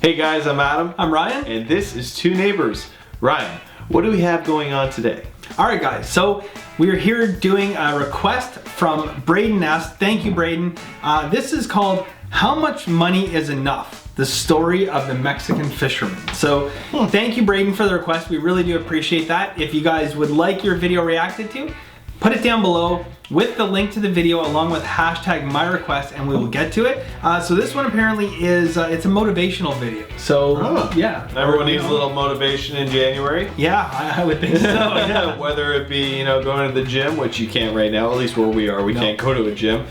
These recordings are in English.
Hey guys, I'm Adam. I'm Ryan. And this is Two Neighbors. Ryan, what do we have going on today? Alright guys, so we're here doing a request from Braden S. Thank you, Braden. This is called How Much Money Is Enough? The Story of the Mexican Fisherman. So thank you, Braden, for the request. We really do appreciate that. If you guys would like your video reacted to, put it down below with the link to the video along with hashtag my request and we will get to it. So this one apparently is, it's a motivational video. So yeah. Everyone needs a little motivation in January. Yeah, I would think so. Yeah. Whether it be, going to the gym, which you can't right now, at least where we are, we can't go to a gym.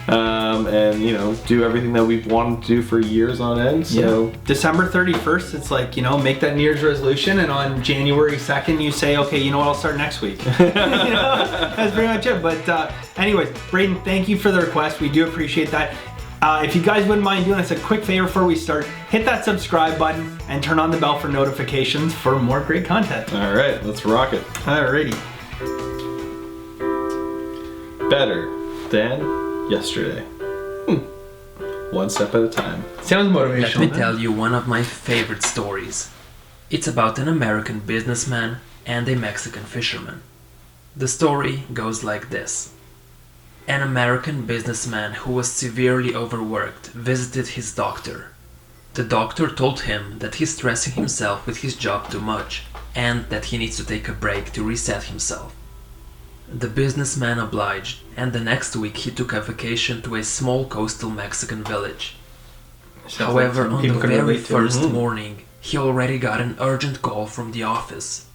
And do everything that we've wanted to do for years on end. So December 31st, it's like, make that New Year's resolution, and on January 2nd you say, okay, you know what, I'll start next week. That's pretty much it. But anyways, Braden, thank you for the request. We do appreciate that. If you guys wouldn't mind doing us a quick favor before we start, hit that subscribe button and turn on the bell for notifications for more great content. All right, let's rock it. Alrighty. Better than yesterday. One step at a time. Sounds motivational. Let me tell you one of my favorite stories. It's about an American businessman and a Mexican fisherman. The story goes like this. An American businessman who was severely overworked visited his doctor. The doctor told him that he's stressing himself with his job too much and that he needs to take a break to reset himself. The businessman obliged, and the next week he took a vacation to a small coastal Mexican village. However, on the very first morning, he already got an urgent call from the office.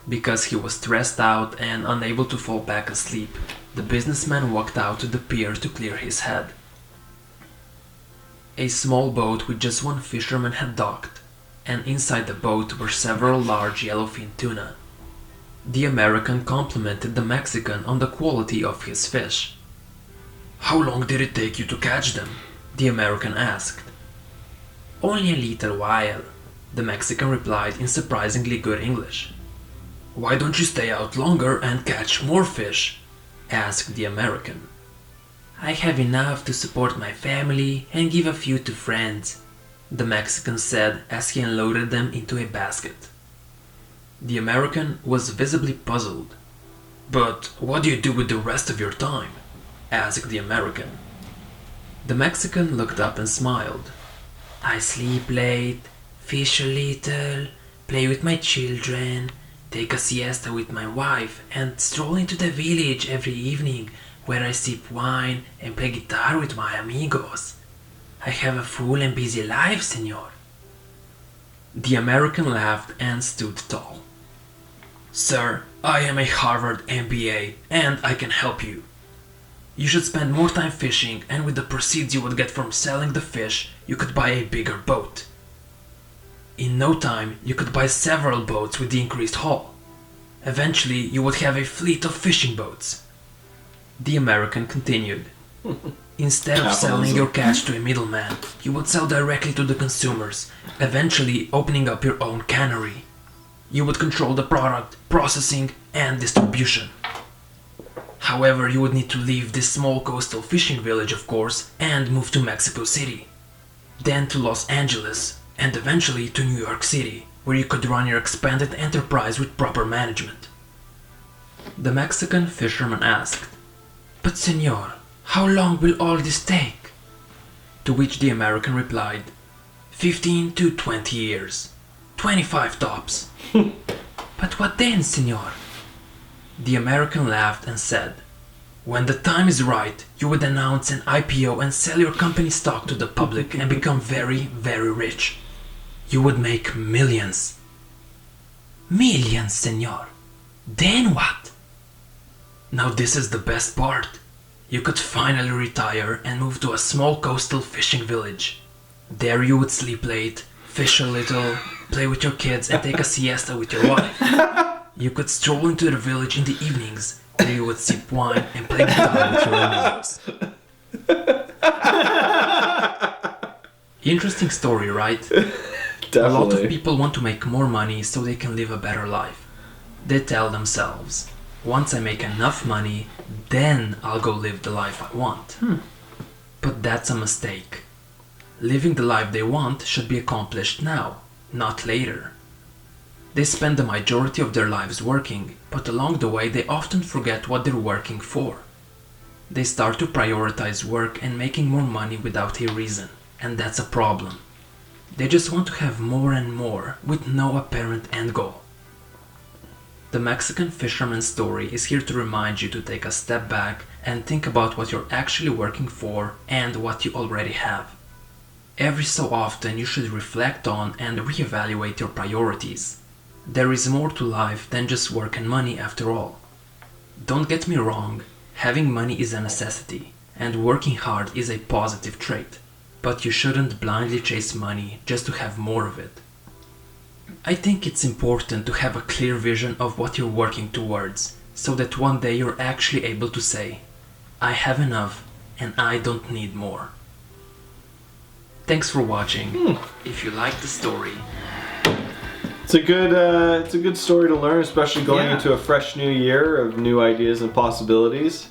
Because he was stressed out and unable to fall back asleep, the businessman walked out to the pier to clear his head. A small boat with just one fisherman had docked, and inside the boat were several large yellowfin tuna. The American complimented the Mexican on the quality of his fish. "How long did it take you to catch them?" the American asked. "Only a little while," the Mexican replied in surprisingly good English. "Why don't you stay out longer and catch more fish?" asked the American. "I have enough to support my family and give a few to friends," the Mexican said as he unloaded them into a basket. The American was visibly puzzled. "But what do you do with the rest of your time?" asked the American. The Mexican looked up and smiled. "I sleep late, fish a little, play with my children, take a siesta with my wife, and stroll into the village every evening where I sip wine and play guitar with my amigos. I have a full and busy life, senor." The American laughed and stood tall. "Sir, I am a Harvard MBA and I can help you. You should spend more time fishing, and with the proceeds you would get from selling the fish, you could buy a bigger boat. In no time, you could buy several boats with the increased haul. Eventually, you would have a fleet of fishing boats." The American continued. "Instead of selling your catch to a middleman, you would sell directly to the consumers, eventually opening up your own cannery. You would control the product, processing, and distribution. However, you would need to leave this small coastal fishing village, of course, and move to Mexico City, then to Los Angeles, and eventually to New York City, where you could run your expanded enterprise with proper management." The Mexican fisherman asked, "But senor, how long will all this take?" To which the American replied, 15 to 20 years. 25 tops. "But what then, senor?" The American laughed and said, "When the time is right, you would announce an IPO and sell your company stock to the public and become very, very rich. You would make millions." "Millions, senor? Then what?" "Now this is the best part. You could finally retire and move to a small coastal fishing village. There you would sleep late, fish a little, play with your kids, and take a siesta with your wife. You could stroll into the village in the evenings, where you would sip wine and play guitar with your amigos." Interesting story, right? Definitely. A lot of people want to make more money so they can live a better life. They tell themselves, once I make enough money, then I'll go live the life I want. But that's a mistake. living the life they want should be accomplished now, not later. They spend the majority of their lives working, but along the way they often forget what they're working for. They start to prioritize work and making more money without a reason, and that's a problem. They just want to have more and more, with no apparent end goal. The Mexican fisherman's story is here to remind you to take a step back and think about what you're actually working for and what you already have. Every so often you should reflect on and reevaluate your priorities. There is more to life than just work and money after all. Don't get me wrong, having money is a necessity, and working hard is a positive trait, but you shouldn't blindly chase money just to have more of it. I think it's important to have a clear vision of what you're working towards, so that one day you're actually able to say, I have enough and I don't need more. Thanks for watching. If you liked the story, it's a good story to learn, especially going into a fresh new year of new ideas and possibilities.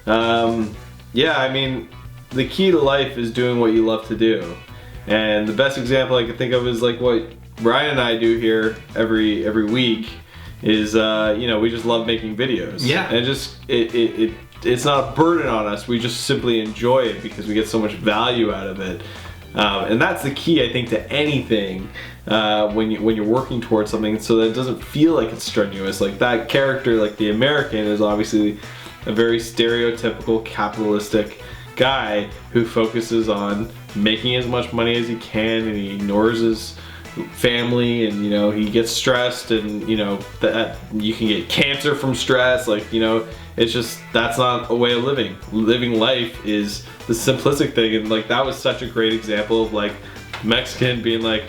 Yeah, I mean, the key to life is doing what you love to do, and the best example I can think of is like what Ryan and I do here every week is you know, we just love making videos. Yeah. And it's not a burden on us. We just simply enjoy it because we get so much value out of it. And that's the key, I think, to anything when you're working towards something, so that it doesn't feel like it's strenuous. Like that character, like the American, is obviously a very stereotypical capitalistic guy who focuses on making as much money as he can, and he ignores his family, and you know, he gets stressed, and you know that you can get cancer from stress. Like, you know, it's just, that's not a way of living. Living life is the simplistic thing, and like that was such a great example of like Mexican being like,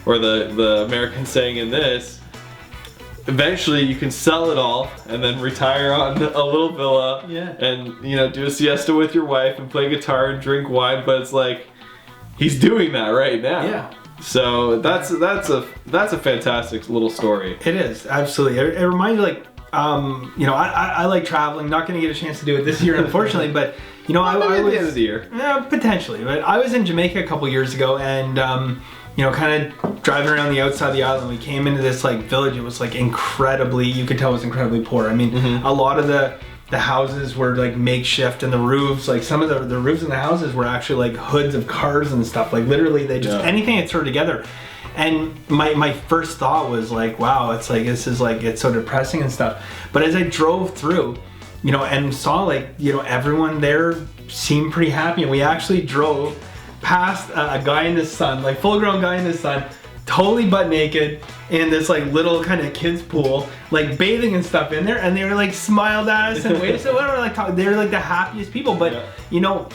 or the American saying in this, eventually you can sell it all and then retire on a little villa, and you know, do a siesta with your wife and play guitar and drink wine. But it's like he's doing that right now. Yeah. So that's a fantastic little story. It is, absolutely. It reminds me, like, you know, I like traveling. Not going to get a chance to do it this year, unfortunately, but you know, I was at the end of the year. Yeah, potentially. But I was in Jamaica a couple years ago, and you know, kind of driving around the outside of the island, we came into this like village. It was like incredibly, you could tell it was incredibly poor. I mean, a lot of the houses were like makeshift, and the roofs, like some of the roofs in the houses were actually like hoods of cars and stuff. Like literally, they just anything had thrown together. And my first thought was like, wow, it's like, this is like, it's so depressing and stuff. But as I drove through, you know, and saw like, you know, everyone there seemed pretty happy, and we actually drove past a guy in the sun, like full-grown guy in the sun, totally butt naked in this like little kind of kids pool, like bathing and stuff in there, and they were like smiled at us and waited. So whatever, like they were like the happiest people. But you know,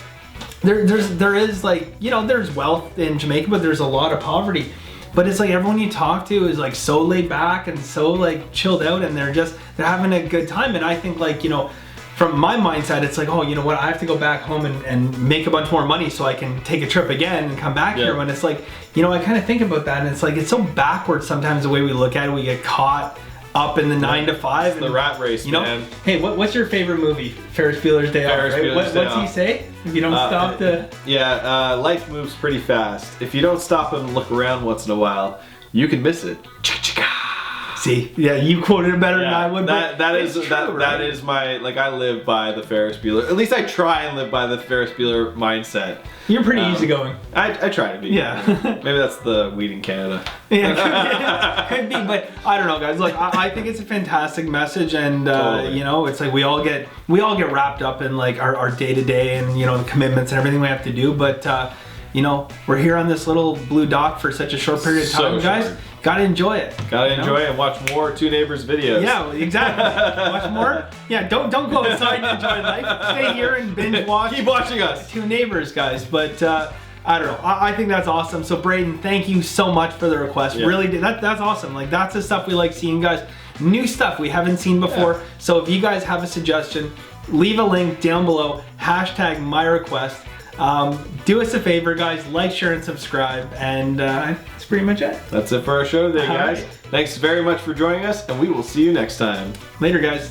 there is like, you know, there's wealth in Jamaica, but there's a lot of poverty. But it's like everyone you talk to is like so laid back and so like chilled out, and they're having a good time. And I think, like, you know, from my mindset, it's like, oh, you know what, I have to go back home and make a bunch more money so I can take a trip again and come back here. When it's like, you know, I kind of think about that, and it's like, it's so backwards sometimes the way we look at it. We get caught up in the 9 to 5. It's the rat race, you know, man. Hey, what's your favorite movie? Ferris Bueller's Day Off, right? What's he say? If you don't stop to... life moves pretty fast. If you don't stop and look around once in a while, you can miss it. See, yeah, you quoted it better than I would. That is my, like, I live by the Ferris Bueller. At least I try and live by the Ferris Bueller mindset. You're pretty easygoing. I try to be. Yeah. Maybe that's the weed in Canada. Yeah, could be, but I don't know, guys. Like, I think it's a fantastic message, and Totally. you know, it's like we all get wrapped up in like our day to day, and you know, the commitments and everything we have to do. But you know, we're here on this little blue dot for such a short period of time, guys. Gotta enjoy it. Gotta enjoy it and watch more Two Neighbors videos. Yeah, exactly. Watch more. Yeah, don't go outside and enjoy life. Stay here and binge watch. Keep watching us. Two Neighbors, guys. But I don't know. I think that's awesome. So Braden, thank you so much for the request. Yeah. Really, that's awesome. Like, that's the stuff we like seeing, guys. New stuff we haven't seen before. So if you guys have a suggestion, leave a link down below. #myrequest. Do us a favor, guys. Like, share, and subscribe. And that's pretty much it. That's it for our show today, guys. Right. Thanks very much for joining us, and we will see you next time. Later, guys.